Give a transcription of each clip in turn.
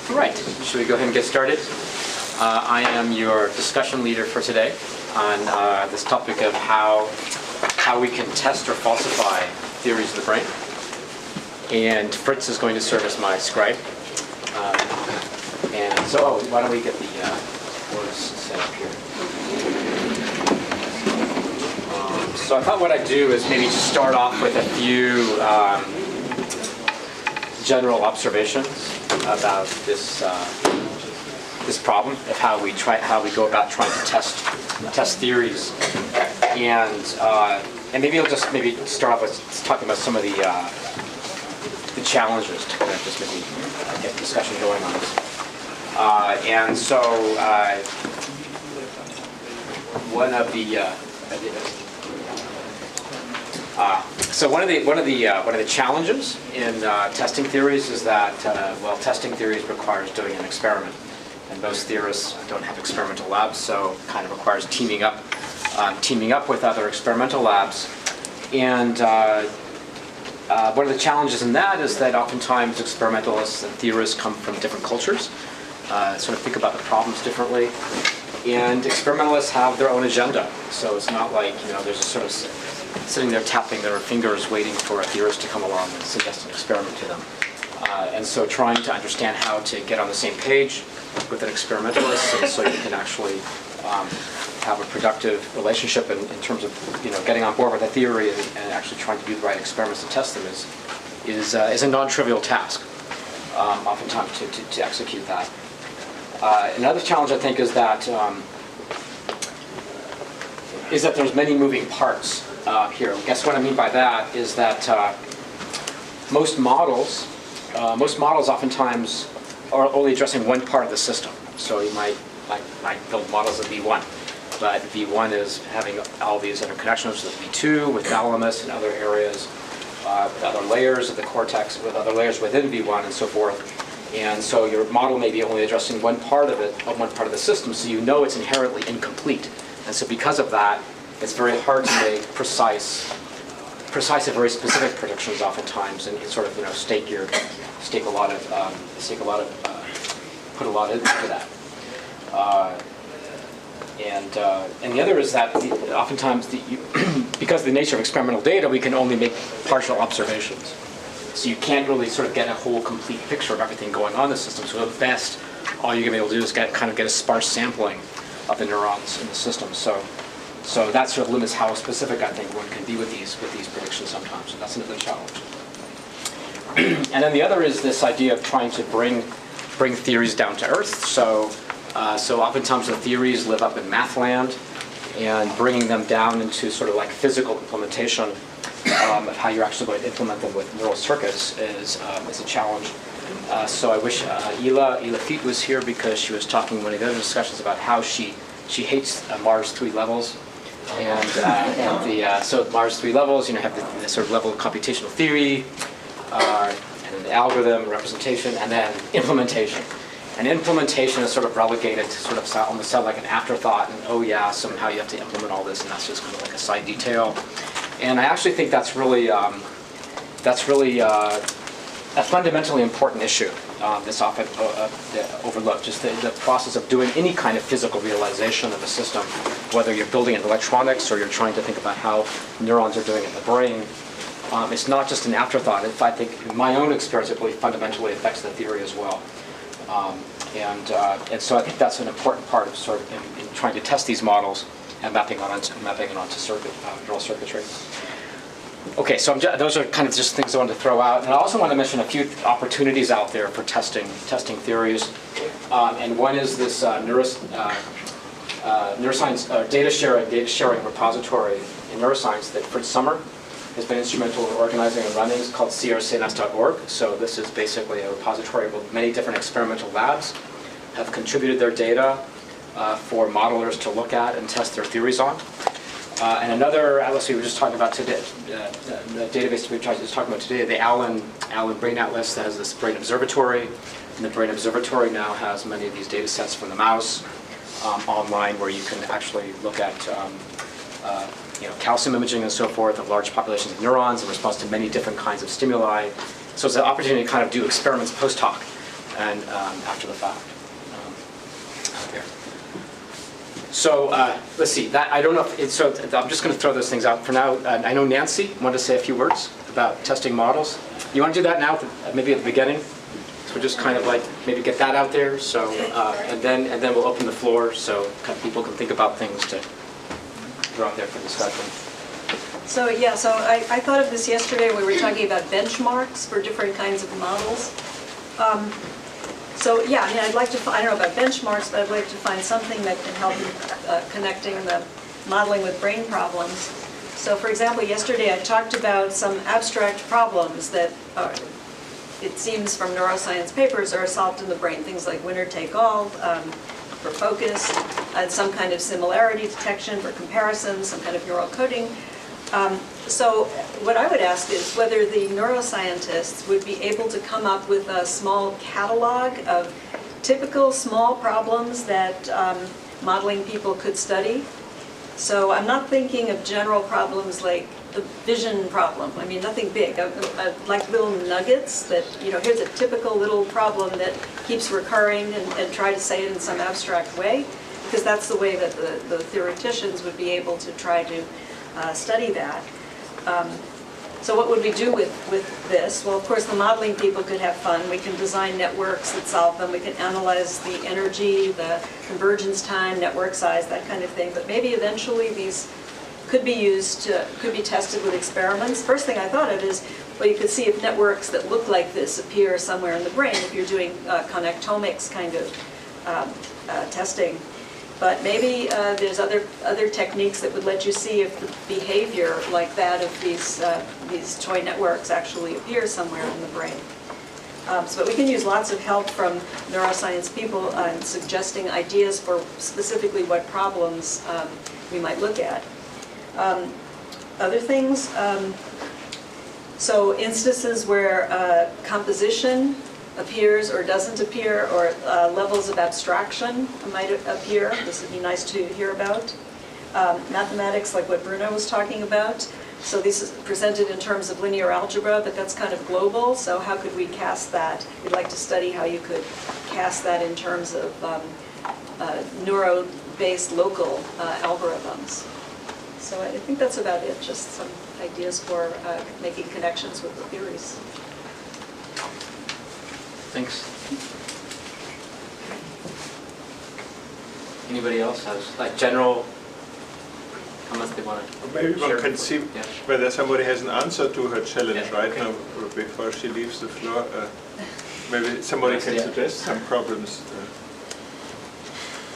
All right, should we go ahead and get started? I am your discussion leader for today on this topic of how we can test or falsify theories of the brain. And Fritz is going to serve as my scribe. And so, why don't we get the words set up here? So I thought what I'd do is maybe just start off with a few general observations about this this problem of how we go about trying to test theories, and maybe I'll just start off with talking about some of the challenges to kind of just maybe get discussion going on this. And so one of the challenges in testing theories is that testing theories requires doing an experiment, and most theorists don't have experimental labs, so it kind of requires teaming up with other experimental labs. And one of the challenges in that is that oftentimes experimentalists and theorists come from different cultures, sort of think about the problems differently, and experimentalists have their own agenda. So it's not like there's a sort of sitting there tapping their fingers waiting for a theorist to come along and suggest an experiment to them. And so trying to understand how to get on the same page with an experimentalist and so you can actually have a productive relationship in terms of getting on board with a theory and actually trying to do the right experiments to test them is a non-trivial task, oftentimes to execute that. Another challenge I think is that there's many moving parts here. I guess what I mean by that is that most models oftentimes are only addressing one part of the system. So you might build models of V1, but V1 is having all these interconnections with V2, with thalamus and other areas, with other layers of the cortex, with other layers within V1 and so forth. And so your model may be only addressing one part of the system, so it's inherently incomplete. And so because of that, it's very hard to make precise and very specific predictions oftentimes, and sort of put a lot into that. And the other is that oftentimes because of the nature of experimental data, we can only make partial observations. So you can't really sort of get a whole complete picture of everything going on in the system. So at best, all you're going to be able to do is get a sparse sampling of the neurons in the system. So that sort of limits how specific I think one can be with these predictions sometimes. So that's another challenge. And then the other is this idea of trying to bring theories down to earth. So oftentimes the theories live up in math land, and bringing them down into sort of like physical implementation of how you're actually going to implement them with neural circuits is a challenge. So I wish Ela Feet was here, because she was talking in one of the other discussions about how she hates Mars 3 levels. So Mars 3 levels, have the sort of level of computational theory, and the algorithm, representation, and then implementation. And implementation is sort of relegated to sort of almost sound like an afterthought, and somehow you have to implement all this, and that's just kind of like a side detail. And I actually think that's really a fundamentally important issue that's often overlooked, just the process of doing any kind of physical realization of a system, whether you're building in electronics or you're trying to think about how neurons are doing in the brain. It's not just an afterthought. I think in my own experience, it really fundamentally affects the theory as well. And so I think that's an important part of sort of in trying to test these models and mapping it onto neural circuitry. Okay, so those are kind of just things I wanted to throw out. And I also want to mention a few opportunities out there for testing theories. And one is this neuroscience data sharing repository in neuroscience that Fritz Sommer has been instrumental in organizing and running. It's called crcns.org. So this is basically a repository where many different experimental labs have contributed their data for modelers to look at and test their theories on. And another atlas we were just talking about today, the database we were just talking about today, the Allen Brain Atlas, that has this Brain Observatory. And the Brain Observatory now has many of these data sets from the mouse online, where you can actually look at calcium imaging and so forth of large populations of neurons in response to many different kinds of stimuli. So it's an opportunity to kind of do experiments post hoc and after the fact. There. So let's see. That I don't know if it's, so I'm just going to throw those things out for now. I know Nancy wanted to say a few words about testing models. You want to do that now, maybe at the beginning? So we'll just kind of like maybe get that out there. So and then we'll open the floor so kind of people can think about things to throw out there for discussion. So yeah, so I thought of this yesterday. We were talking about benchmarks for different kinds of models. So yeah, I mean, I'd like to, I don't know about benchmarks, but I'd like to find something that can help in connecting the modeling with brain problems. So for example, yesterday I talked about some abstract problems that it seems from neuroscience papers are solved in the brain. Things like winner-take-all for focus, some kind of similarity detection for comparison, some kind of neural coding. So what I would ask is whether the neuroscientists would be able to come up with a small catalog of typical small problems that modeling people could study. So I'm not thinking of general problems like the vision problem. I mean, nothing big. Like little nuggets that, you know, here's a typical little problem that keeps recurring, and try to say it in some abstract way, because that's the way that the theoreticians would be able to try to study that. So what would we do with this? Well, of course, the modeling people could have fun. We can design networks that solve them. We can analyze the energy, the convergence time, network size, that kind of thing. But maybe eventually these could be used to, could be tested with experiments. First thing I thought of is, well, you could see if networks that look like this appear somewhere in the brain if you're doing connectomics kind of testing. But maybe there's other techniques that would let you see if the behavior like that of these toy networks actually appears somewhere in the brain. But we can use lots of help from neuroscience people in suggesting ideas for specifically what problems we might look at. Other things, so instances where composition appears or doesn't appear, or levels of abstraction might appear. This would be nice to hear about. Mathematics, like what Bruno was talking about. So this is presented in terms of linear algebra, but that's kind of global. So how could we cast that? We'd like to study how you could cast that in terms of neuro-based local algorithms. So I think that's about it, just some ideas for making connections with the theories. Thanks. Anybody else has like general comments they want to Maybe share? one can see whether somebody has an answer to her challenge right now before she leaves the floor. Maybe somebody can suggest some problems.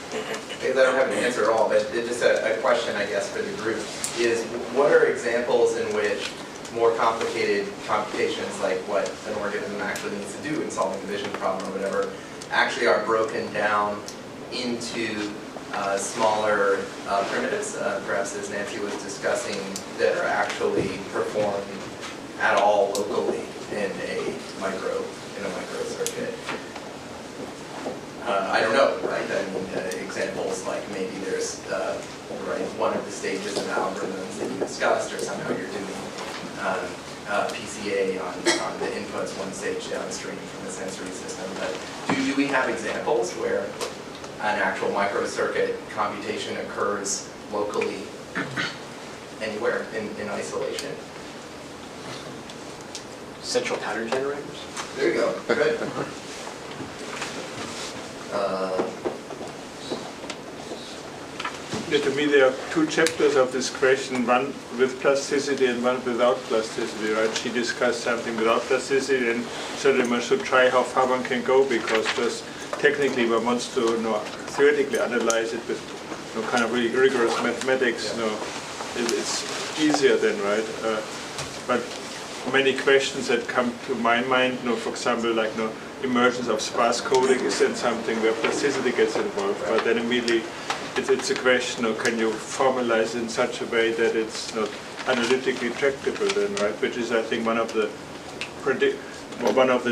Because I don't have an answer at all, but it's just a question, I guess, for the group, is what are examples in which more complicated computations, like what an organism actually needs to do in solving a vision problem or whatever, actually are broken down into smaller primitives, perhaps as Nancy was discussing, that are actually performed at all locally in a microcircuit. I don't know, right? I mean, examples like maybe there's right, one of the stages of algorithms that you discussed, or somehow you're doing PCA on the inputs one stage downstream from the sensory system. But do we have examples where an actual microcircuit computation occurs locally anywhere in isolation? Central pattern generators? There you go. Good. To me, there are two chapters of this question, one with plasticity and one without plasticity, right? She discussed something without plasticity, and certainly one should try how far one can go, because just technically one wants to theoretically analyze it with kind of really rigorous mathematics. It's easier then, right? But many questions that come to my mind, for example, like emergence of sparse coding is then something where plasticity gets involved, but then immediately it's a question of can you formalize in such a way that it's not analytically tractable then, right? Which is, I think, one of the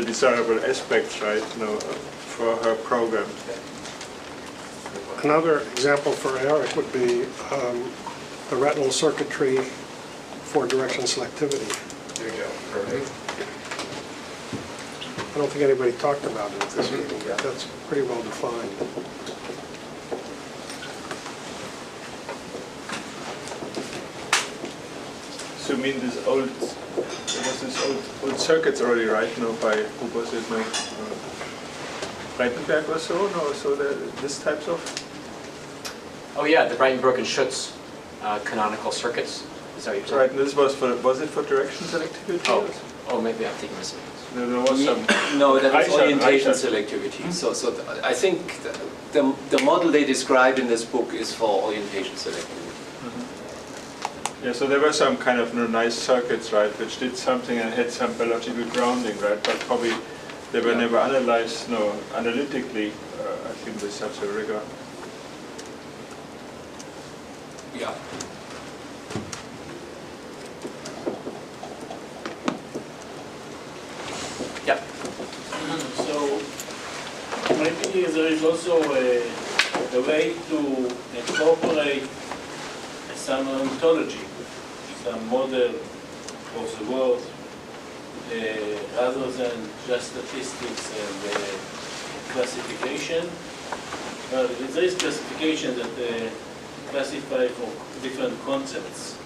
desirable aspects, right, for her program. Another example for Eric would be the retinal circuitry for direction selectivity. There you go. Perfect. I don't think anybody talked about it at this meeting, but that's pretty well defined. So you mean this old, there was this old circuits already, right? No, by, who was it? No, Breitenberg or so? No, so this types of? Oh yeah, the Breitenberg and Schutz canonical circuits. Is that what you're saying? Right, and this was it for direction selectivity? Oh, maybe I'm thinking this. There was some. No, that was Reichert- orientation Reichert. selectivity. So I think the model they described in this book is for orientation selectivity. Yeah, so there were some kind of nice circuits, right, which did something and had some biological grounding, right, but probably they were never analyzed, analytically, I think with such a rigor. Yeah. Yep. So maybe there is also a way to incorporate some ontology, some model of the world, rather than just statistics and classification. There is classification that classify for different concepts,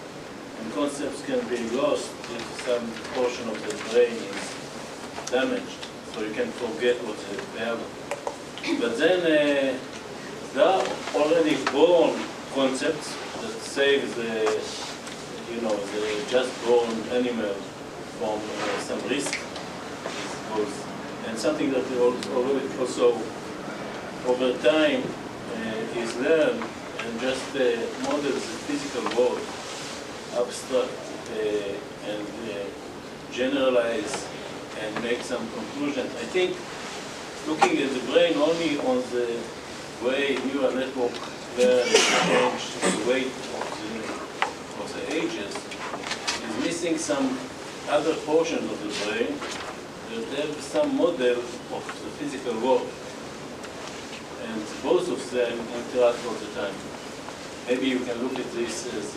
and concepts can be lost if some portion of the brain is damaged, so you can forget what they have. But then there are already born concepts that save the, the just born animal from some risk, and something that already also over time is learned and just models the physical world, abstract and generalize and make some conclusions. I think looking at the brain only on the way neural network learn and change the weight of the ages is missing some other portions of the brain that have some model of the physical world. And both of them interact all the time. Maybe you can look at this as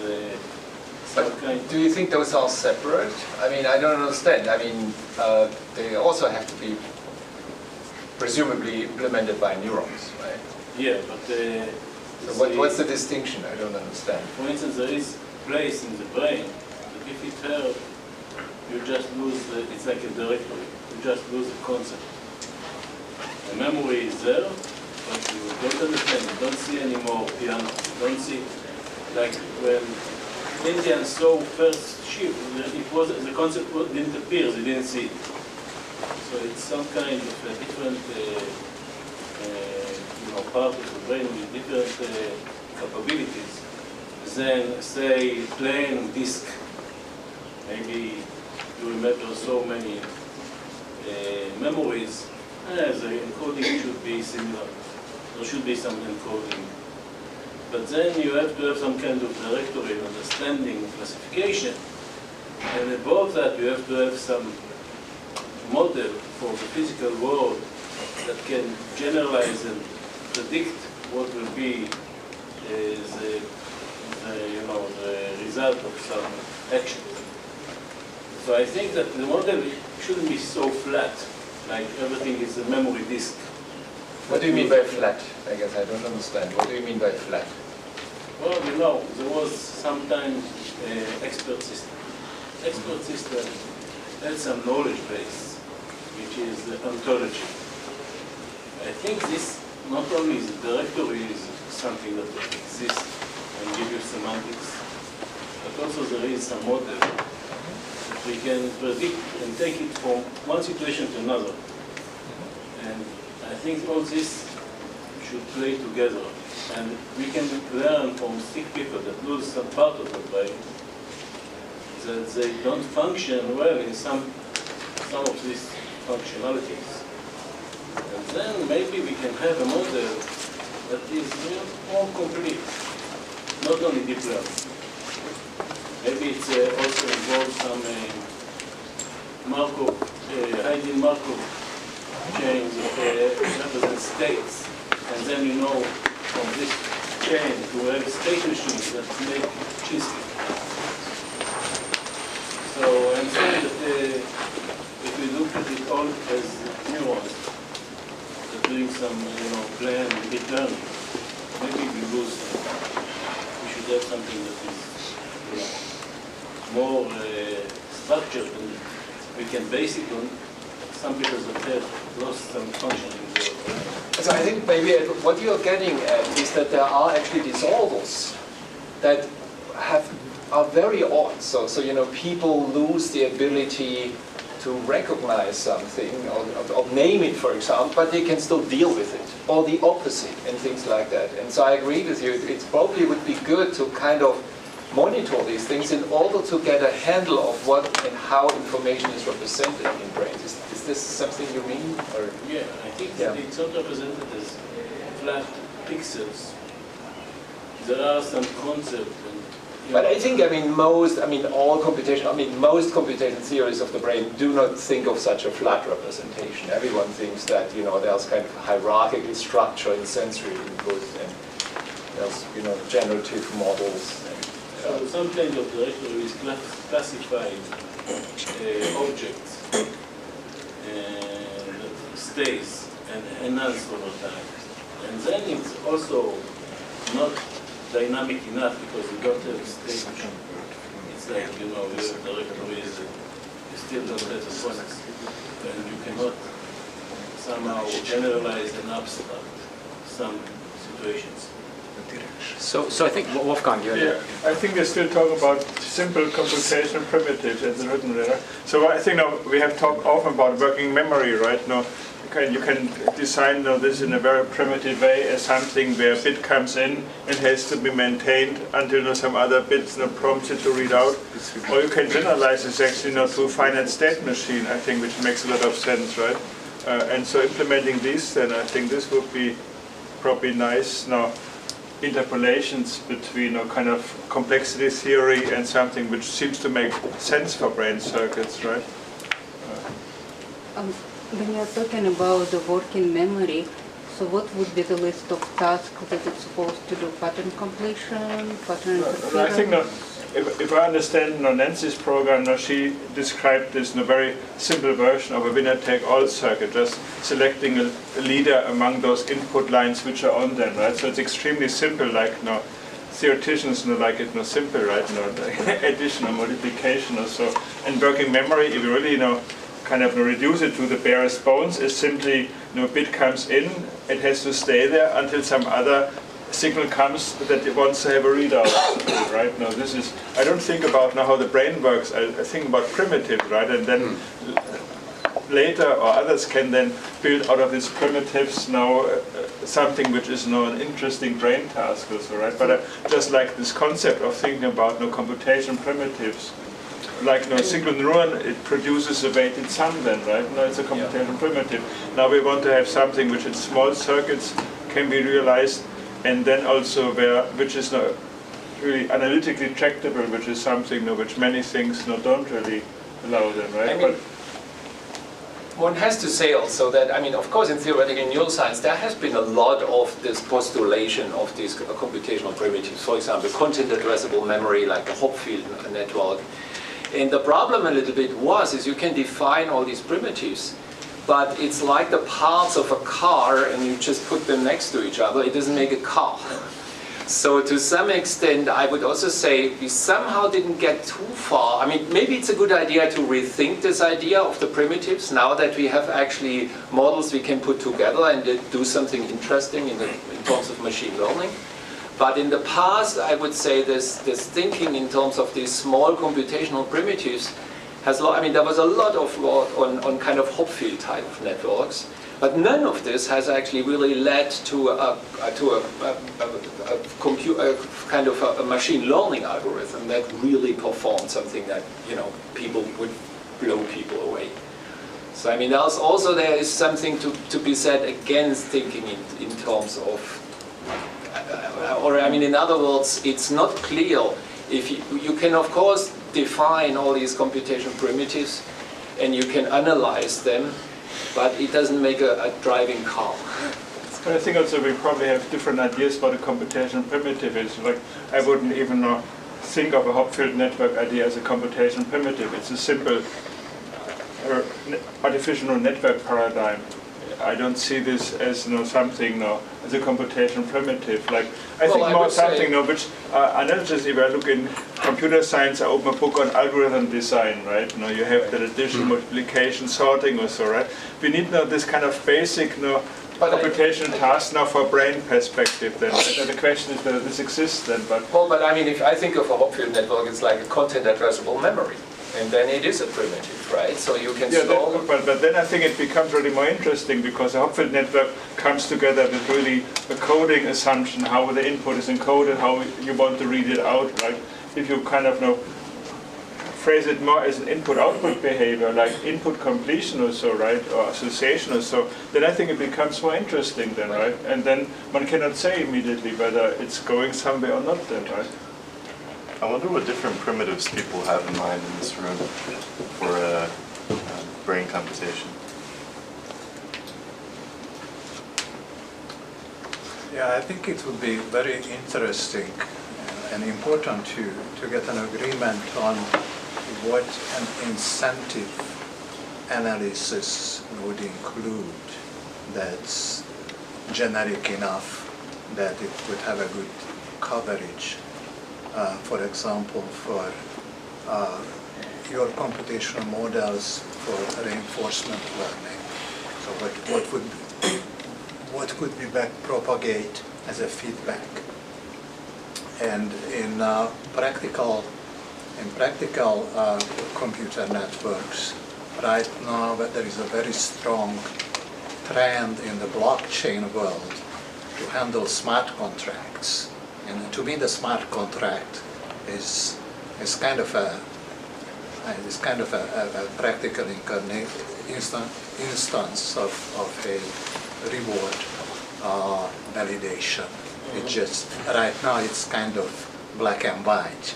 some kind. Do you think those are separate? I mean, I don't understand. I mean, they also have to be presumably implemented by neurons, right? Yeah, but So what's the distinction? I don't understand. for instance, there is place in the brain that if it hurts, you just lose. It's like a directory. You just lose the concept. The memory is there, but you don't understand. You don't see anymore piano. You don't see, like when Indians saw first sheep, it was the concept didn't appear. They didn't see it. So it's some kind of a different, part of the brain with different capabilities than, say, plain disk. Maybe you remember so many memories. The encoding should be similar. There should be some encoding. But then you have to have some kind of directory, understanding, classification. And above that, you have to have some model for the physical world that can generalize and predict what will be the result of some action. So I think that the model shouldn't be so flat, like everything is a memory disk. What do you mean by flat? I guess I don't understand. What do you mean by flat? Well, there was sometimes expert system. Expert system had some knowledge base, which is the ontology. I think this not only is the directory is something that exists and give you semantics, but also there is some model that we can predict and take it from one situation to another. And I think all this should play together. And we can learn from sick people that lose some part of the brain that they don't function well in some of these functionalities. And then maybe we can have a model that is more complete, not only deep learning. Maybe it also involves some Markov, hiding Markov chains that represent states. And then you know from this chain to have state machines that make cheesecake. So I'm saying that if we look look at it all as neurons. They're doing some, plan deep learning. Maybe we lose. We should have something that is, more structured and we can base it on. Some people have lost some function in their brain. So I think maybe what you're getting at is that there are actually disorders that are very odd. So people lose the ability to recognize something or name it, for example, but they can still deal with it, or the opposite, and things like that. And so I agree with you. It probably would be good to kind of monitor these things in order to get a handle of what and how information is represented in brains. Is this something you mean? Or? Yeah, I think it's not represented as flat pixels. There are some concepts. But I think, most computation theories of the brain do not think of such a flat representation. Everyone thinks that, there's kind of hierarchical structure in sensory input, and there's, generative models. So some kind of directory is classified objects and stays and enhance over time. And then it's also not dynamic enough because you don't have state. It's like, you have directories that you still don't have the points. And you cannot somehow generalize and abstract some situations. So I think, Wolfgang, you had I think they still talk about simple computational primitives as written there. So I think now we have talked often about working memory, right? Now you can design this in a very primitive way as something where a bit comes in and has to be maintained until some other bits prompted to read out. Or you can generalize this actually to a finite state machine, I think, which makes a lot of sense, right? And so implementing these, then I think this would be probably nice. Now, interpolations between kind of complexity theory and something which seems to make sense for brain circuits, right? When you're talking about the working memory, so what would be the list of tasks that it's supposed to do? Pattern completion, pattern interference? I think if I understand Nancy's program, she described this in a very simple version of a winner-take-all circuit, just selecting a leader among those input lines which are on them, right? So it's extremely simple, like theoreticians like it simple, right? Addition or multiplication or so. And working memory, if you really kind of reduce it to the barest bones, is simply a bit comes in, it has to stay there until some other signal comes that it wants to have a readout, right? Now this is, I don't think about how the brain works, I think about primitives, right? And then later, or others can then build out of these primitives something which is an interesting brain task also, right? But just like this concept of thinking about computation primitives, like a single neuron, it produces a weighted sum then, right? Now it's a computation primitive. Now we want to have something which in small circuits can be realized, and then also which is really analytically tractable, which is something which many things don't really allow them, right? One has to say also that, of course in theoretical neuroscience there has been a lot of this postulation of these computational primitives, for example, content addressable memory like the Hopfield network. And the problem a little bit is you can define all these primitives, but it's like the parts of a car and you just put them next to each other, it doesn't make a car. So to some extent I would also say we somehow didn't get too far. Maybe it's a good idea to rethink this idea of the primitives now that we have actually models we can put together and do something interesting in terms of machine learning. But in the past, I would say this thinking in terms of these small computational primitives has, there was a lot of work on kind of Hopfield type of networks, but none of this has actually really led to a kind of a machine learning algorithm that really performed something that people would blow people away. So there is something to be said against thinking in terms of. In other words, it's not clear if you can of course define all these computation primitives and you can analyze them, but it doesn't make a driving car. But I think also we probably have different ideas what a computation primitive is. Like I wouldn't even think of a Hopfield network idea as a computation primitive. It's a simple artificial neural network paradigm. I don't see this as something as a computation primitive. Like I think I more would something say- which analysis. If I look in computer science, I open a book on algorithm design, right? You have the addition, multiplication, sorting, also, right? We need this kind of basic computation task now for brain perspective. Then the question is whether this exists then. But I mean, if I think of a Hopfield network, it's like a content addressable memory. And then it is a primitive, right? So you can store... But then I think it becomes really more interesting because the Hopfield network comes together with really a coding assumption, how the input is encoded, how you want to read it out, right? If you kind of phrase it more as an input-output behavior, like input completion or so, right, or association or so, then I think it becomes more interesting then, right? And then one cannot say immediately whether it's going somewhere or not then, right? I wonder what different primitives people have in mind in this room for brain computation. Yeah, I think it would be very interesting and important to get an agreement on what an incentive analysis would include that's generic enough that it would have a good coverage. For example, for your computational models for reinforcement learning. So what could be backpropagate as a feedback? And in practical computer networks, right now there is a very strong trend in the blockchain world to handle smart contracts. And to me, the smart contract is kind of a practical instance of a reward validation. It just right now it's kind of black and white.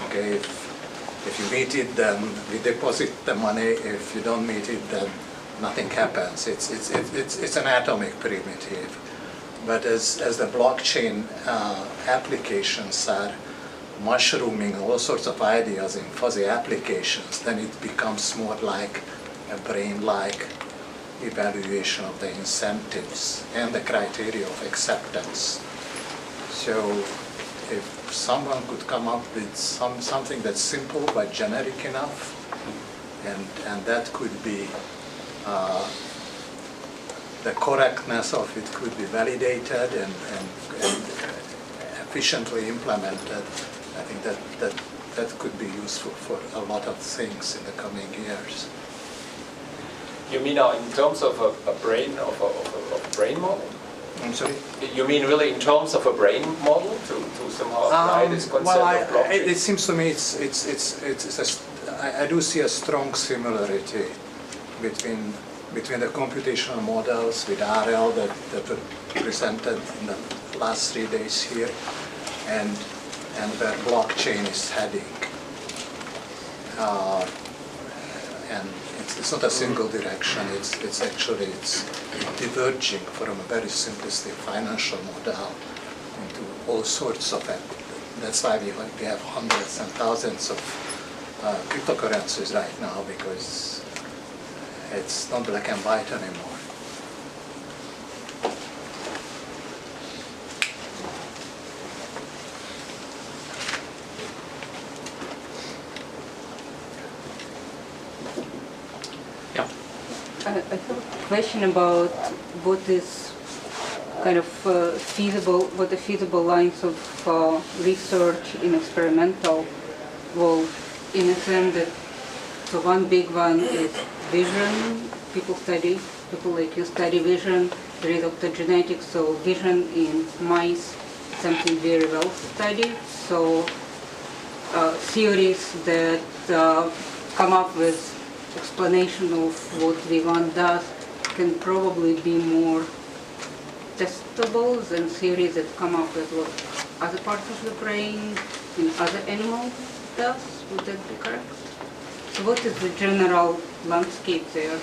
Okay, if you meet it, then we deposit the money. If you don't meet it, then nothing happens. It's an atomic primitive. But as the blockchain applications are mushrooming all sorts of ideas in fuzzy applications, then it becomes more like a brain-like evaluation of the incentives and the criteria of acceptance. So if someone could come up with something that's simple but generic enough, and that could be the correctness of it could be validated and efficiently implemented, I think that could be useful for a lot of things in the coming years. You mean now in terms of a brain brain model? I'm sorry? You mean really in terms of a brain model to somehow apply this concept of blockchain? It seems to me I do see a strong similarity between the computational models with RL that were presented in the last 3 days here, and where blockchain is heading. And it's not a single direction. It's actually diverging from a very simplistic financial model into all sorts of it. That's why we have hundreds and thousands of cryptocurrencies right now, because it's not black and white anymore. I have a question about what is kind of feasible, what the feasible lines of research in experimental world, in a sense that so one big one is vision. People like you study vision, there is optogenetics, so vision in mice, something very well studied. So theories that come up with explanation of what V1 does can probably be more testable than theories that come up with what other parts of the brain in other animals does. Would that be correct? So what is the general landscape there?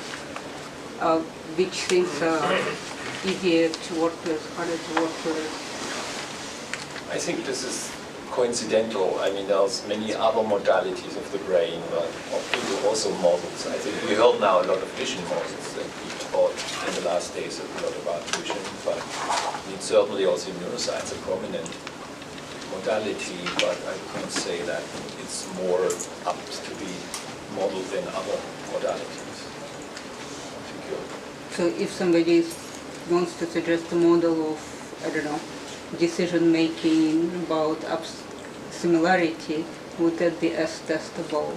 Which things are easier to work with, harder to work with? I think this is coincidental. I mean, there's many other modalities of the brain, but people also models. I think we heard now a lot of vision models, and we thought in the last days a lot about vision, but it's certainly also in neuroscience a prominent modality, but I can't say that it's more apt to be modeled than other modalities. Thank you. So if somebody wants to suggest a model of, I don't know, decision-making about similarity, would that be as testable?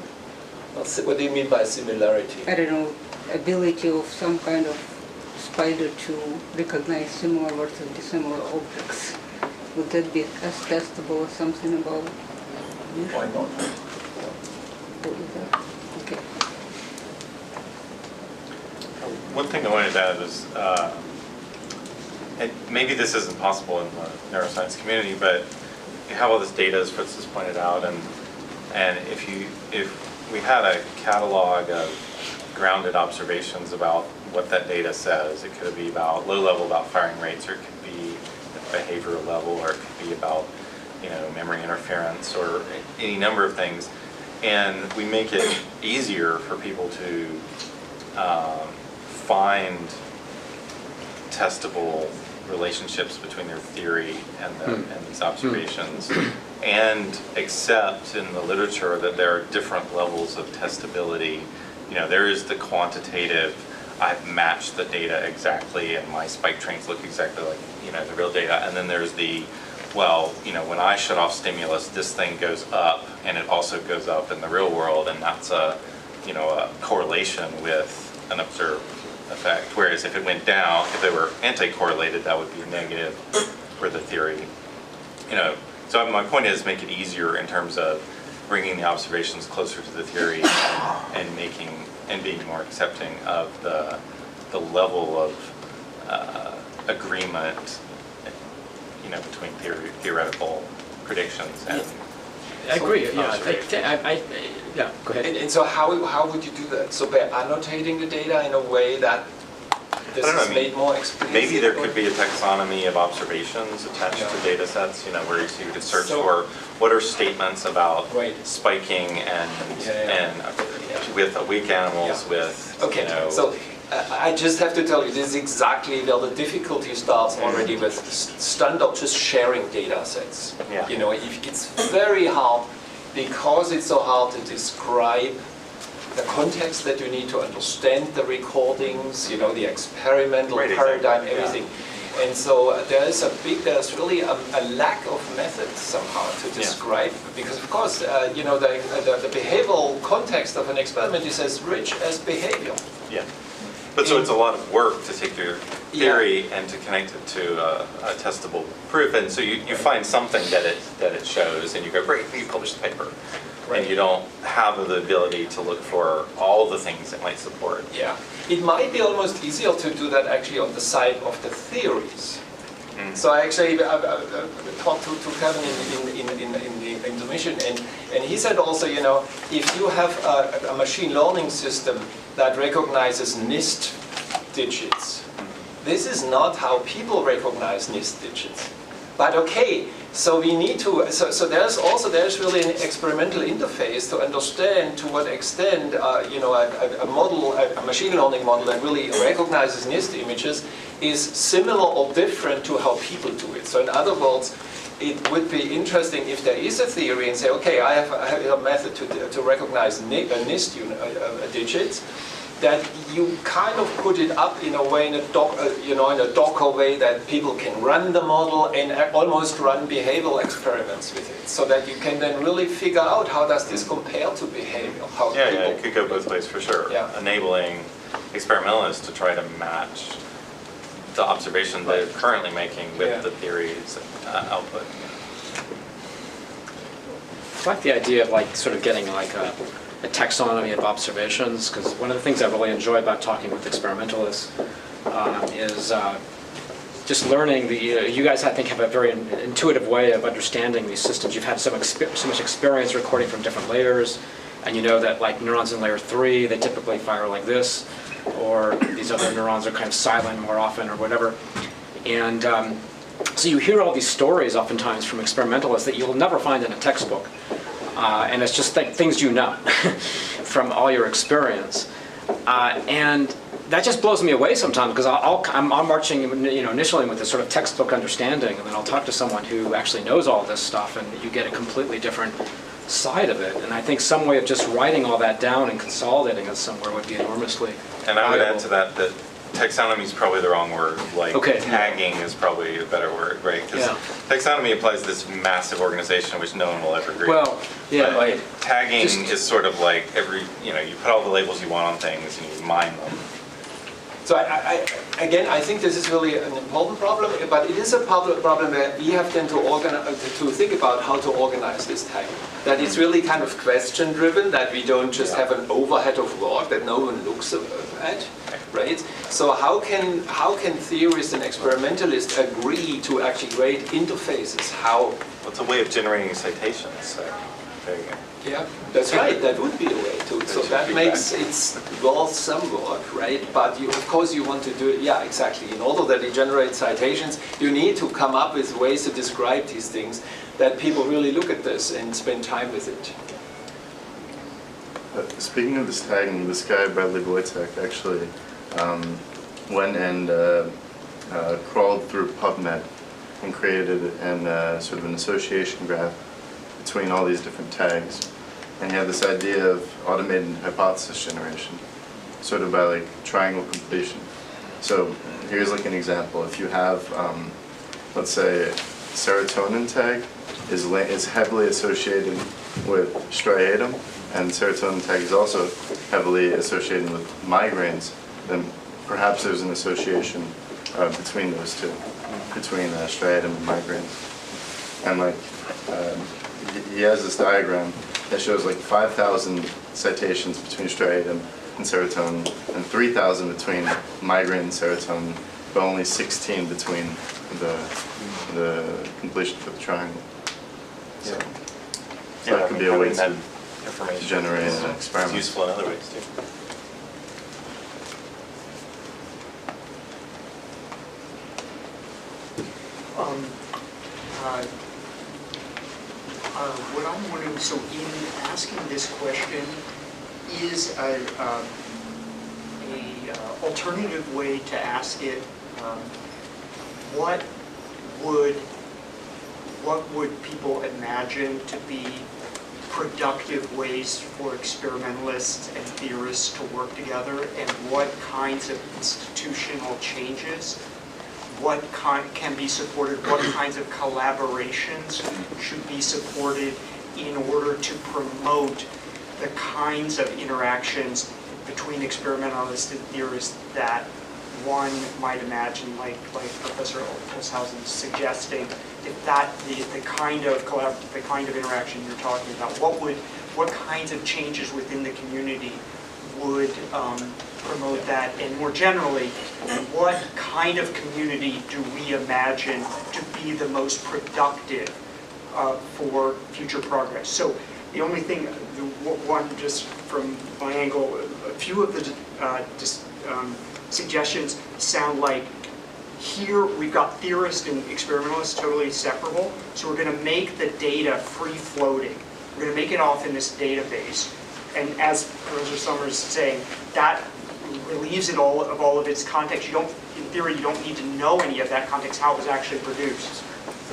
What do you mean by similarity? I don't know, ability of some kind of spider to recognize similar versus dissimilar objects. Would that be as testable as something about vision? Why not? Okay. One thing I wanted to add is, and maybe this isn't possible in the neuroscience community, but you have all this data, as Fritz has pointed out, and if we had a catalog of grounded observations about what that data says, it could be about low level about firing rates, or it could be at the behavioral level, or it could be about memory interference, or any number of things, and we make it easier for people to find testable relationships between their theory and these observations, and accept in the literature that there are different levels of testability. There is the quantitative, I've matched the data exactly and my spike trains look exactly like the real data, and then there's the, well, when I shut off stimulus, this thing goes up, and it also goes up in the real world, and that's a correlation with an observed effect. Whereas if it went down, if they were anti-correlated, that would be negative for the theory. So my point is make it easier in terms of bringing the observations closer to the theory and being more accepting of the level of agreement, between theoretical predictions and. I agree. Yeah, yeah. Go ahead. And so how would you do that? So by annotating the data in a way that this is made more explicit? Maybe there could be a taxonomy of observations attached to data sets, where you could search for what are statements about spiking and with weak animals with. Okay. So I just have to tell you, this is exactly where the difficulty starts already with standard just sharing data sets. Yeah. It's very hard because it's so hard to describe the context that you need to understand the recordings, the experimental paradigm, everything. Yeah. And so there's really a lack of methods somehow to describe, because of course, the behavioral context of an experiment is as rich as behavior. Yeah. But so it's a lot of work to take your theory and to connect it to a testable proof, and so you find something that it shows, and you go, great, you publish the paper, and you don't have the ability to look for all the things that might support. Yeah, it might be almost easier to do that actually on the side of the theories. So I actually talked to Kevin in the intermission, and he said also, if you have a machine learning system that recognizes NIST digits, this is not how people recognize NIST digits. But okay, so we need to, so there's really an experimental interface to understand to what extent, a machine learning model that really recognizes NIST images is similar or different to how people do it. So in other words, it would be interesting if there is a theory and say, okay, I have a method to recognize NIST digits, that you kind of put it up in a way, in a Docker way, that people can run the model and almost run behavioral experiments with it, so that you can then really figure out how does this compare to behavior. Yeah, it could go both ways for sure. Yeah. Enabling experimentalists to try to match the observation they're currently making with the theory's output. I like the idea of sort of getting a taxonomy of observations, because one of the things I really enjoy about talking with experimentalists is just learning you guys, I think, have a very intuitive way of understanding these systems. You've had so much experience recording from different layers, and you know that neurons in layer 3, they typically fire like this, or these other neurons are kind of silent more often, or whatever. And So you hear all these stories oftentimes from experimentalists that you'll never find in a textbook. And it's just things you know from all your experience. And that just blows me away sometimes, because I'm marching, initially with this sort of textbook understanding, and then I'll talk to someone who actually knows all this stuff, and you get a completely different side of it. And I think some way of just writing all that down and consolidating it somewhere would be enormously And I would add valuable. to that taxonomy is probably the wrong word. Like Okay. tagging is probably a better word, right? Because Yeah. taxonomy applies to this massive organization which no one will ever agree. Well, yeah. But tagging Just- is sort of like you put all the labels you want on things and you mine them. So I think this is really an important problem, but it is a problem where we have then to think about how to organize this tagging. That it's really kind of question driven, that we don't just have an overhead of work that no one looks at, right? So how can theorists and experimentalists agree to actually create interfaces? How? Well, it's a way of generating citations. So there you go. Yeah, that's right. That would be a way to. So should that be makes back. it's worth some work, right? But of course you want to do it. Yeah, exactly. In order that it generates citations, you need to come up with ways to describe these things that people really look at this and spend time with it. Speaking of this tagging, this guy, Bradley Wojtek, actually went and crawled through PubMed and created sort of an association graph between all these different tags. And he had this idea of automated hypothesis generation, sort of by like triangle completion. So here's like an example. If you have, let's say, serotonin tag is heavily associated with striatum, and serotonin tag is also heavily associated with migraines, then perhaps there's an association between those two, between striatum and migraines. And like, he has this diagram that shows like 5,000 citations between striatum and serotonin, and 3,000 between migraine and serotonin, but only 16 between the completion for the triangle. So, that could be a way to information generate is- an experiment. It's useful in other ways too. What I'm wondering, so in asking this question, is a alternative way to ask it, what would people imagine to be productive ways for experimentalists and theorists to work together, and what kinds of institutional changes, what can be supported, what kinds of collaborations should be supported in order to promote the kinds of interactions between experimentalists and theorists that one might imagine, like Professor Olshausen is suggesting, if that the kind of interaction you're talking about, what kinds of changes within the community would promote that, and more generally, what kind of community do we imagine to be the most productive for future progress? So the only thing, one just from my angle, a few of the suggestions sound like here we've got theorists and experimentalists totally separable, so we're going to make the data free-floating. We're going to make it off in this database, and as Professor Summers is saying, that relieves it all of its context. You don't, in theory, you don't need to know any of that context, how it was actually produced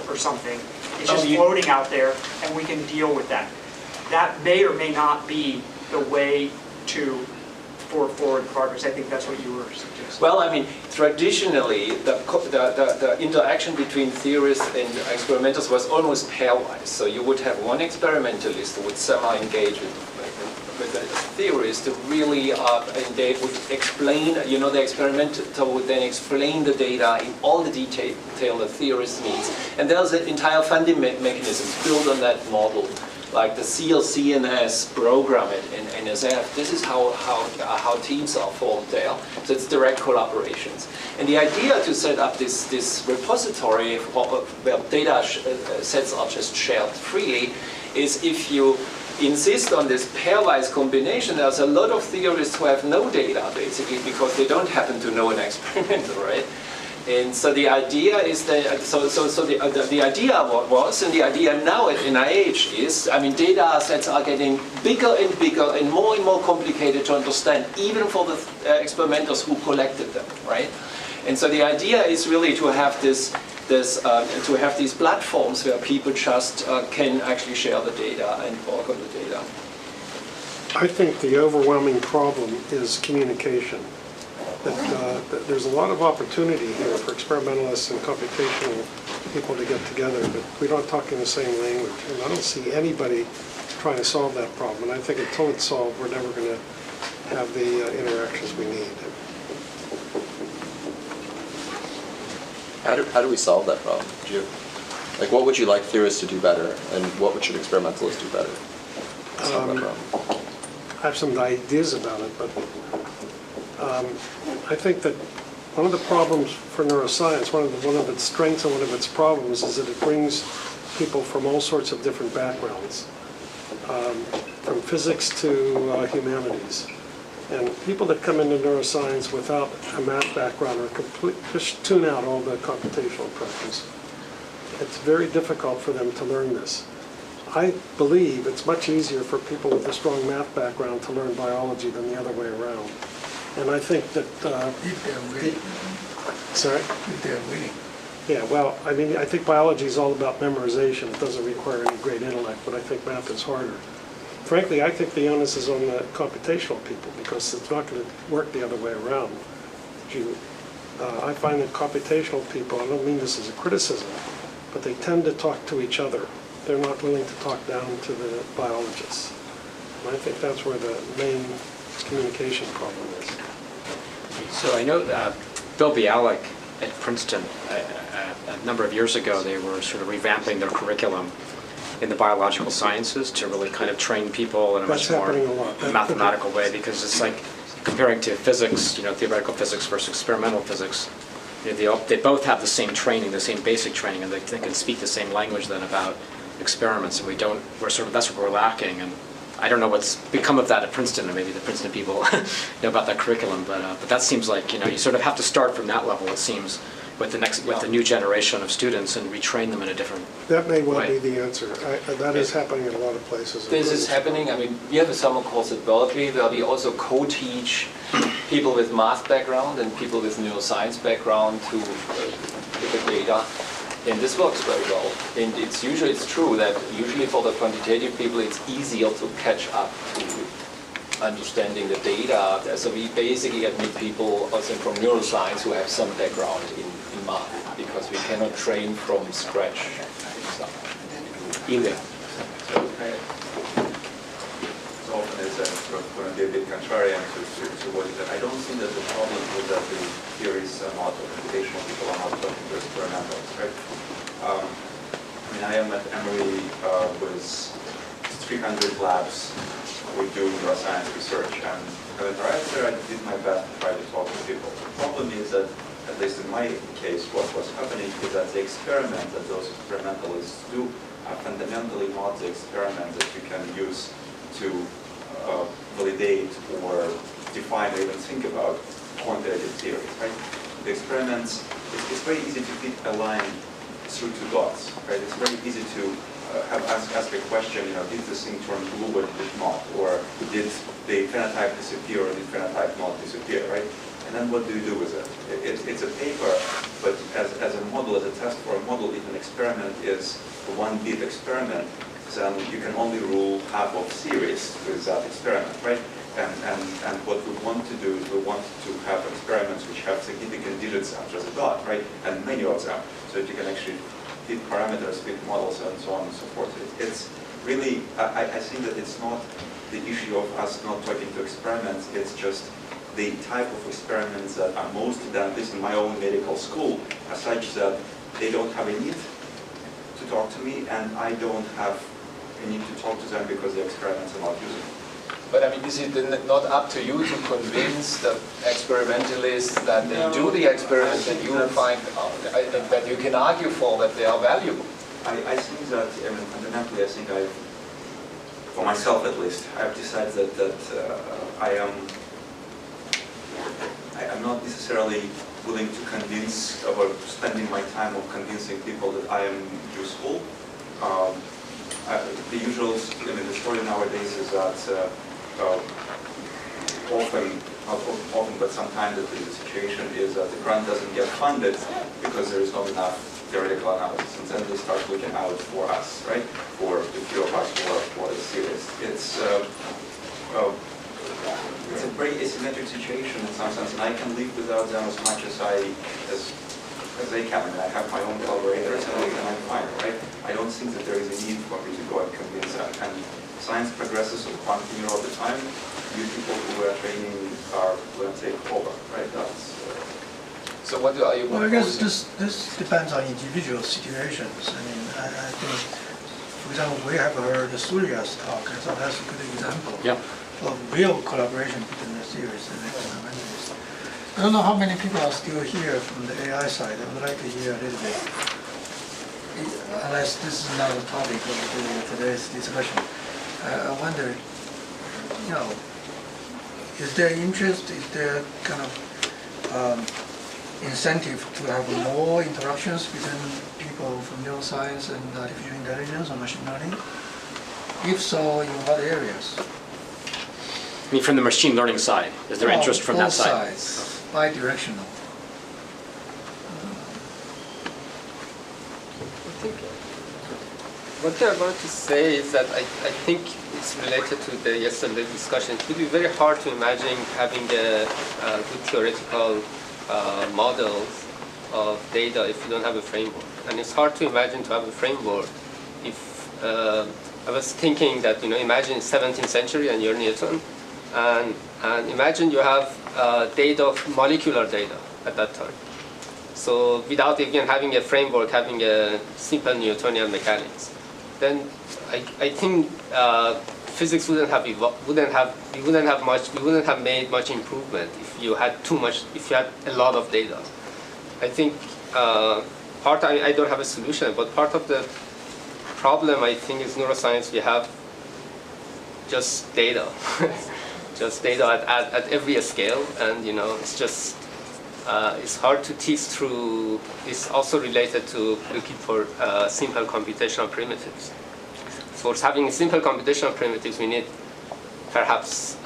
or something. It's just floating out there, and we can deal with that. That may or may not be the way for forward progress. I think that's what you were suggesting. Well, I mean, traditionally, the interaction between theorists and experimentalists was almost pairwise. So you would have one experimentalist who would somehow engage with a theorist to really, and they would explain, the experimenter would then explain the data in all the detail the theorist needs. And there's an entire funding mechanism built on that model, like the CLCNS program in NSF. This is how teams are formed there. So it's direct collaborations. And the idea to set up this repository where data sets are just shared freely is, if you insist on this pairwise combination, there's a lot of theorists who have no data, basically, because they don't happen to know an experimenter, right? And so the idea is that, the idea was, and the idea now at NIH is, I mean, data sets are getting bigger and more complicated to understand, even for the experimenters who collected them, right? And so the idea is really to have to have these platforms where people just can actually share the data and work on the data. I think the overwhelming problem is communication. That there's a lot of opportunity here for experimentalists and computational people to get together, but we don't talk in the same language. And I don't see anybody trying to solve that problem. And I think until it's solved, we're never going to have the interactions we need. How do we solve that problem? Like, what would you like theorists to do better, and what should experimentalists do better to solve that problem? I have some ideas about it, but I think that one of the problems for neuroscience, one of its strengths and one of its problems, is that it brings people from all sorts of different backgrounds, from physics to humanities. And people that come into neuroscience without a math background are just tune out all the computational approaches. It's very difficult for them to learn this. I believe it's much easier for people with a strong math background to learn biology than the other way around. And I think that... If they're willing. Sorry? If they're willing. Yeah, well, I mean, I think biology is all about memorization. It doesn't require any great intellect, but I think math is harder. Frankly, I think the onus is on the computational people, because it's not going to work the other way around. I find that computational people, I don't mean this as a criticism, but they tend to talk to each other. They're not willing to talk down to the biologists. And I think that's where the main communication problem is. So I know Bill Bialik at Princeton, a number of years ago, they were sort of revamping their curriculum in the biological sciences to really kind of train people in a much more mathematical way, because it's like comparing to physics, theoretical physics versus experimental physics. They both have the same training, the same basic training, and they can speak the same language then about experiments, and that's what we're lacking. And I don't know what's become of that at Princeton, or maybe the Princeton people know about that curriculum, but that seems like, you sort of have to start from that level, it seems, with the new generation of students and retrain them in a different way. That may well be the answer. That is happening in a lot of places. This is happening. I mean, we have a summer course at Berkeley where we also co-teach people with math background and people with neuroscience background to get the data. And this works very well. And it's true that usually for the quantitative people, it's easier to catch up to understanding the data. So we basically admit people also from neuroscience who have some background in math, because we cannot train from scratch. Either. So often it's going to be a bit contrarian to what is that. I don't think that the problem is that the theories are not, or computational people are not talking to experimentals, right? I mean, I am at Emory with 300 labs. We do neuroscience research, and I did my best to try to talk to people. The problem is that, at least in my case, what was happening is that the experiment that those experimentalists do are fundamentally not the experiment that you can use to validate or define or even think about quantitative theories, right? The experiments, it's very easy to fit a line through two dots, right? It's very easy to ask a question, did this thing turn blue or did it not? Or did the phenotype disappear or did phenotype not disappear, right? And then what do you do with it? It's a paper, but as a model, as a test for a model, if an experiment is a one-bit experiment, then you can only rule half of series with that experiment, right? And what we want to do is we want to have experiments which have significant digits after the dot, right? And many of them, so that you can actually fit parameters, fit models, and so on and so forth. It's really, I think that it's not the issue of us not talking to experiments, it's just the type of experiments that are mostly done, at least in my own medical school, are such that they don't have a need to talk to me, and I don't have a need to talk to them because the experiments are not usable. But I mean, is it not up to you to convince the experimentalists that they do the experiment that you find that you can argue for that they are valuable? I think that, fundamentally, I think for myself at least, I've decided that I'm not necessarily willing to convince, or spending my time of convincing people that I am useful. The usual, the story nowadays is that often, not often, but sometimes the situation is that the grant doesn't get funded because there is not enough theoretical analysis, and then they start looking out for us, right? For the few of us who are serious. It's a very asymmetric situation in some sense, and I can live without them as much as they can. And I have my own collaborators, and I'm fine, right? I don't think that there is a need for me to go and convince them. And science progresses so continue all the time. You people who are training are going to take over, right? That's. So what are you? Well, I guess this depends on individual situations. I mean, I think, for example, we have heard Surya's talk, so that's a good example of real collaboration between the theorists and the fundamentalists. I don't know how many people are still here from the AI side. I would like to hear a little bit, unless this is not a topic of today's discussion. I wonder, is there interest, is there kind of incentive to have more interactions between people from neuroscience and artificial intelligence or machine learning? If so, in what areas? I mean, from the machine learning side, is there interest from that side? Both sides, bi-directional. One thing I wanted to say is that I think it's related to the yesterday's discussion. It would be very hard to imagine having a good theoretical models of data if you don't have a framework. And it's hard to imagine to have a framework if I was thinking that, imagine 17th century and you're Newton, and imagine you have data, molecular data at that time. So without even having a framework, having a simple Newtonian mechanics, then I think physics we wouldn't have made much improvement if you had if you had a lot of data. I think I don't have a solution, but part of the problem I think is neuroscience. We have just data, just data at every scale, and it's just it's hard to tease through. It's also related to looking for simple computational primitives. For having simple computational primitives, we need perhaps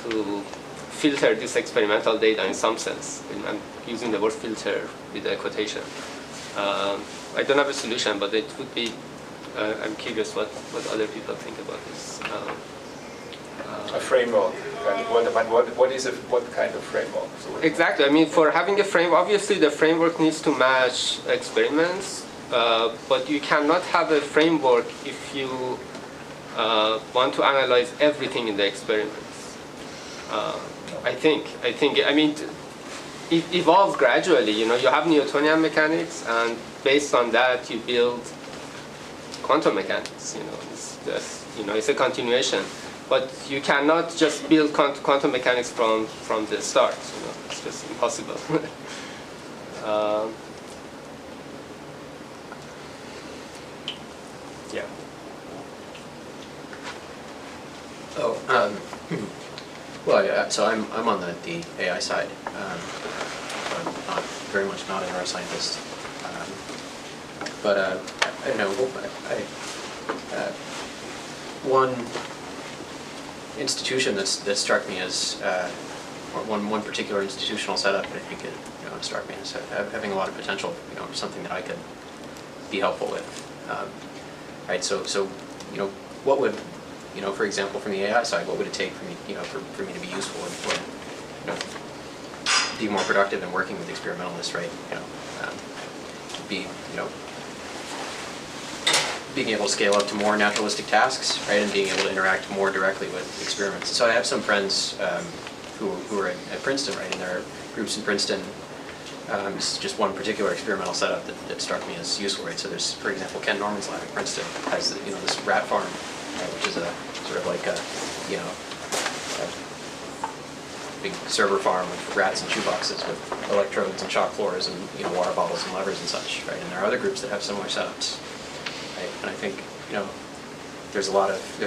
to filter this experimental data in some sense. And I'm using the word filter with a quotation. I don't have a solution, but it would be, I'm curious what other people think about this. A framework. What kind of framework? Exactly. I mean, for having a framework, obviously the framework needs to match experiments, but you cannot have a framework if you want to analyze everything in the experiments. I mean, it evolves gradually. You have Newtonian mechanics, and based on that, you build quantum mechanics. It's just, it's a continuation. But you cannot just build quantum mechanics from the start. It's just impossible. Yeah. Well, yeah, so I'm on the AI side. I'm very much not a neuroscientist. But I don't know. One institution that struck me as one particular institutional setup that I think it struck me as having a lot of potential. Something that I could be helpful with. Right. So what would for example, from the AI side, what would it take for me for me to be useful and be more productive in working with experimentalists, right? Being able to scale up to more naturalistic tasks, right, and being able to interact more directly with experiments. So I have some friends who are at Princeton, right, and there are groups in Princeton. It's just one particular experimental setup that struck me as useful, right? So there's, for example, Ken Norman's lab at Princeton has this rat farm, right, which is a sort of like a big server farm with rats and shoeboxes with electrodes and shock floors and water bottles and levers and such, right? And there are other groups that have similar setups. Right? And I think there's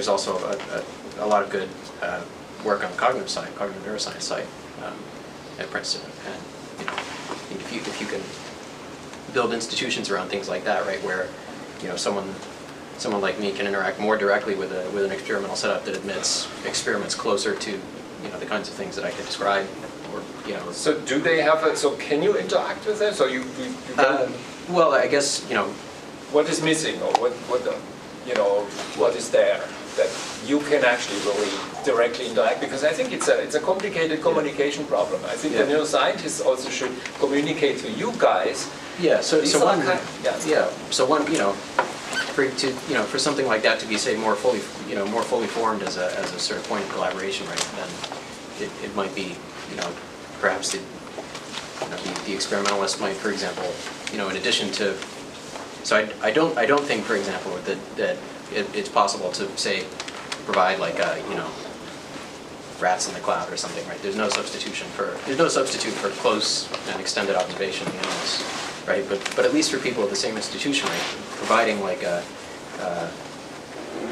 also a lot of good work on the cognitive side, cognitive neuroscience side at Princeton, and you know, if you can build institutions around things like that, right, where, you know, someone like me can interact more directly with an experimental setup that admits experiments closer to, you know, the kinds of things that I could describe, or, you know. So do they have a, so can you interact with them? So you well, I guess, you know, what is missing, or what you know, what is there that you can actually really directly interact? Because I think it's a complicated communication problem. I think the neuroscientists also should communicate to you guys. Yeah. So one, yeah. So one, you know, for something like that to be, say, more fully formed as a sort of point of collaboration, right? Then it might be, you know, perhaps the experimentalist might, for example, you know, in addition to. So I don't think, for example, that it's possible to, say, provide like you know, rats in the cloud or something, right? There's no substitute for close and extended observation of animals, right? But at least for people at the same institution, right, providing like a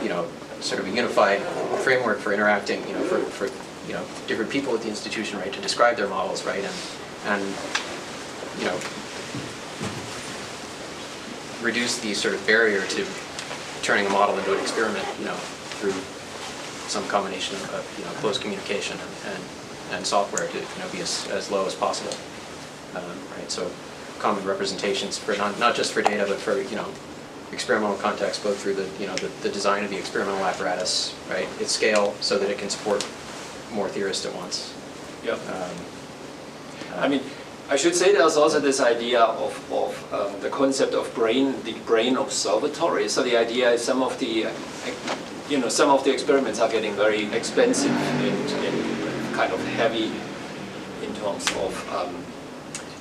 you know, sort of a unified framework for interacting, you know, for you know, different people at the institution, right, to describe their models, right, and you know, reduce the sort of barrier to turning a model into an experiment, you know, through some combination of, you know, close communication and software to, you know, be as low as possible, right? So common representations for not just for data, but for, you know, experimental context, both through the, you know, the design of the experimental apparatus, right, its scale, so that it can support more theorists at once. Yeah. I mean, I should say there's also this idea of the concept of the brain observatory. So the idea is some of the experiments are getting very expensive and kind of heavy in terms of.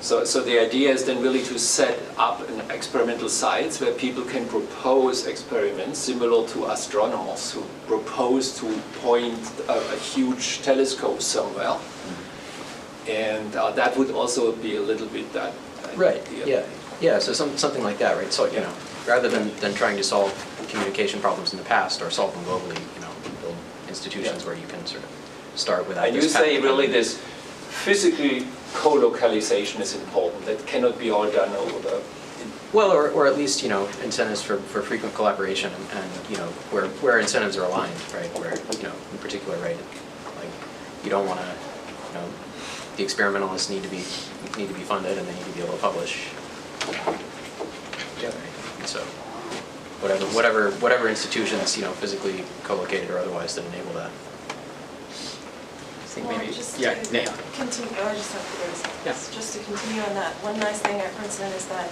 So the idea is then really to set up an experimental sites where people can propose experiments similar to astronomers who propose to point a huge telescope somewhere. And that would also be a little bit that right. idea. Yeah. So something like that, right? So, you know, rather than trying to solve communication problems in the past or solve them globally, you know, build institutions where you can sort of start without. And you say really this physical co-localization is important. That cannot be all done over the. Well, or at least, you know, incentives for frequent collaboration and you know, where incentives are aligned, right? Where, you know, in particular, right, like you don't want to, you know, the experimentalists need to be funded and they need to be able to publish. Yeah. And so whatever institutions, you know, physically co-located or otherwise that enable that. I think maybe just yeah, to Neha. continue, I just have 30 seconds. Yeah. Just to continue on that, one nice thing at Princeton is that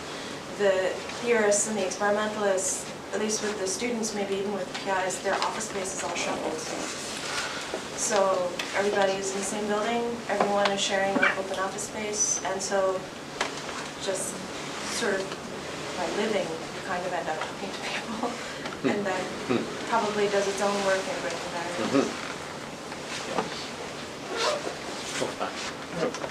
the theorists and the experimentalists, at least with the students, maybe even with the PIs, their office space is all shuffled. So everybody is in the same building, everyone is sharing an open office space, and so just sort of by living, you kind of end up talking to people, and that probably does its own work in breaking barriers.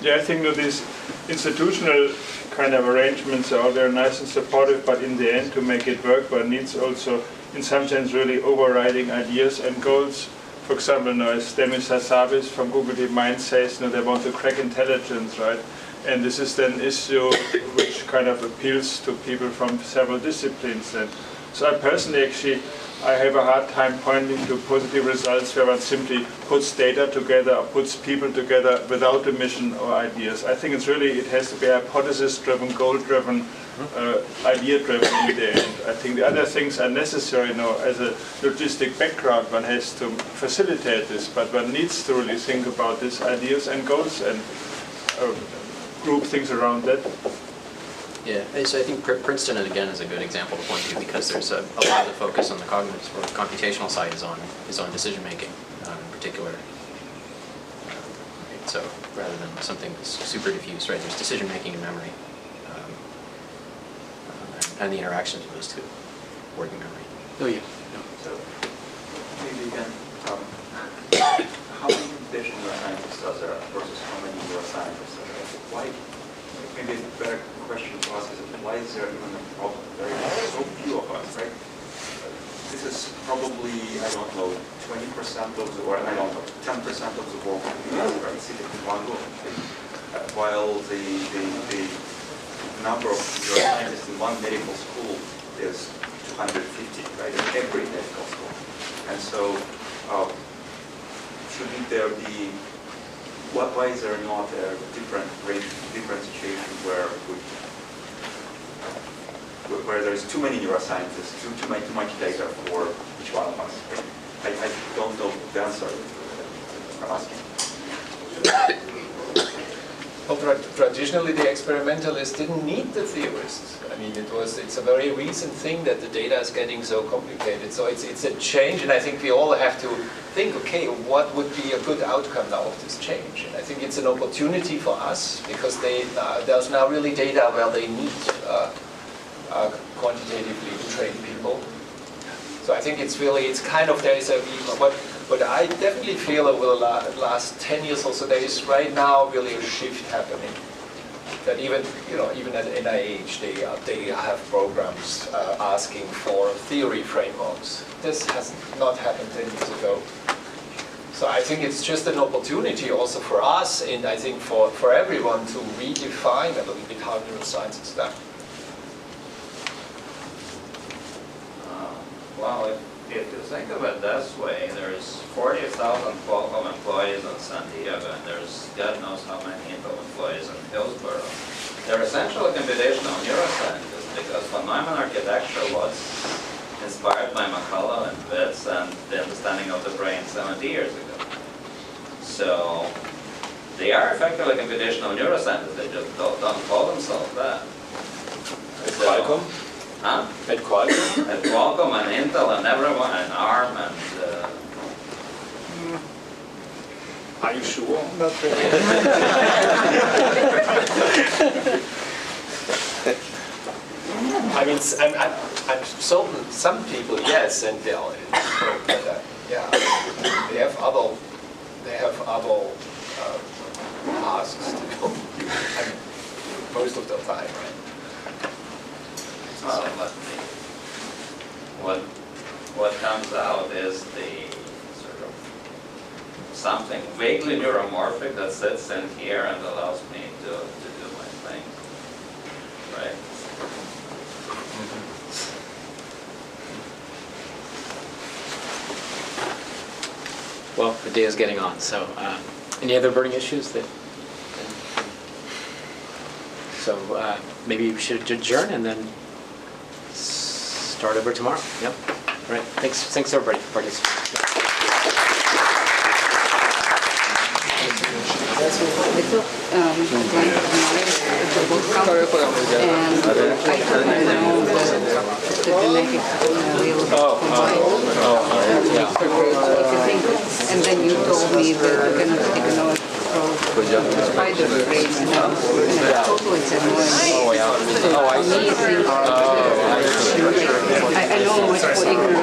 Yeah, I think that these institutional kind of arrangements are all very nice and supportive, but in the end, to make it work, one needs also, in some sense, really overriding ideas and goals. For example, now, as Demis Hassabis from Google DeepMind says, you know, they want to crack intelligence, right? And this is then an issue which kind of appeals to people from several disciplines. And so I personally I have a hard time pointing to positive results where one simply puts data together or puts people together without a mission or ideas. I think it has to be hypothesis-driven, goal-driven, idea-driven in the end. I think the other things are necessary, you know, as a logistic background, one has to facilitate this, but one needs to really think about these ideas and goals and group things around that. Yeah, so I think Princeton, again, is a good example to point to because there's a lot of the focus on the cognitive or computational side is on decision making in particular. Right? So rather than something super diffuse, right? There's decision making and memory, and the interactions of those two, working memory. Oh yeah. So maybe again, how many computational neuroscientists are there versus how many neuroscientists are there? Why? Maybe a better question to ask is why is there even a problem? There are so few of us, right? This is probably, I don't know, 20% of the, or I don't know, 10% of the world, right? Sitting in one room. while the number of neuroscientists in one medical school is 250, right, in every medical school. And so, shouldn't there be, why is there not a different situation where there's too many neuroscientists, too much data for each one of us? I don't know the answer I'm asking. Well, traditionally, the experimentalists didn't need the theorists. I mean, it's a very recent thing that the data is getting so complicated. So it's a change, and I think we all have to think, okay, what would be a good outcome now of this change? And I think it's an opportunity for us, because there's now really data where they need quantitatively trained people. So I think it's kind of, there is but I definitely feel over the last 10 years or so, there is right now really a shift happening. That even at NIH, they have programs asking for theory frameworks. This has not happened 10 years ago. So I think it's just an opportunity also for us, and I think for everyone, to redefine a little bit how neuroscience is done. Well, if you think of it this way, there's 40,000 Qualcomm employees in San Diego, and there's God knows how many Intel employees in Hillsborough. They're essentially computational neuroscientists, because von Neumann architecture was inspired by McCullough and Pitts and the understanding of the brain 70 years ago. So they are effectively computational neuroscientists. They just don't call themselves that. Qualcomm? Huh? At Qualcomm? At Qualcomm and Intel and everyone, and ARM and... Are you sure? Not really. I mean, I'm certain some people, yes, and they'll, yeah, they have other tasks to do. I mean, most of the time, right? What comes out is the sort of something vaguely neuromorphic that sits in here and allows me to do my thing, right? Well, the day is getting on, so any other burning issues that? So maybe we should adjourn and then start over tomorrow. Yep. All right. Thanks everybody for participating. I took blind the book camp, and I didn't know the genetics real combined. And then you told me that you cannot ignore spider brains, and I thought it's annoying. I know much for ignorance.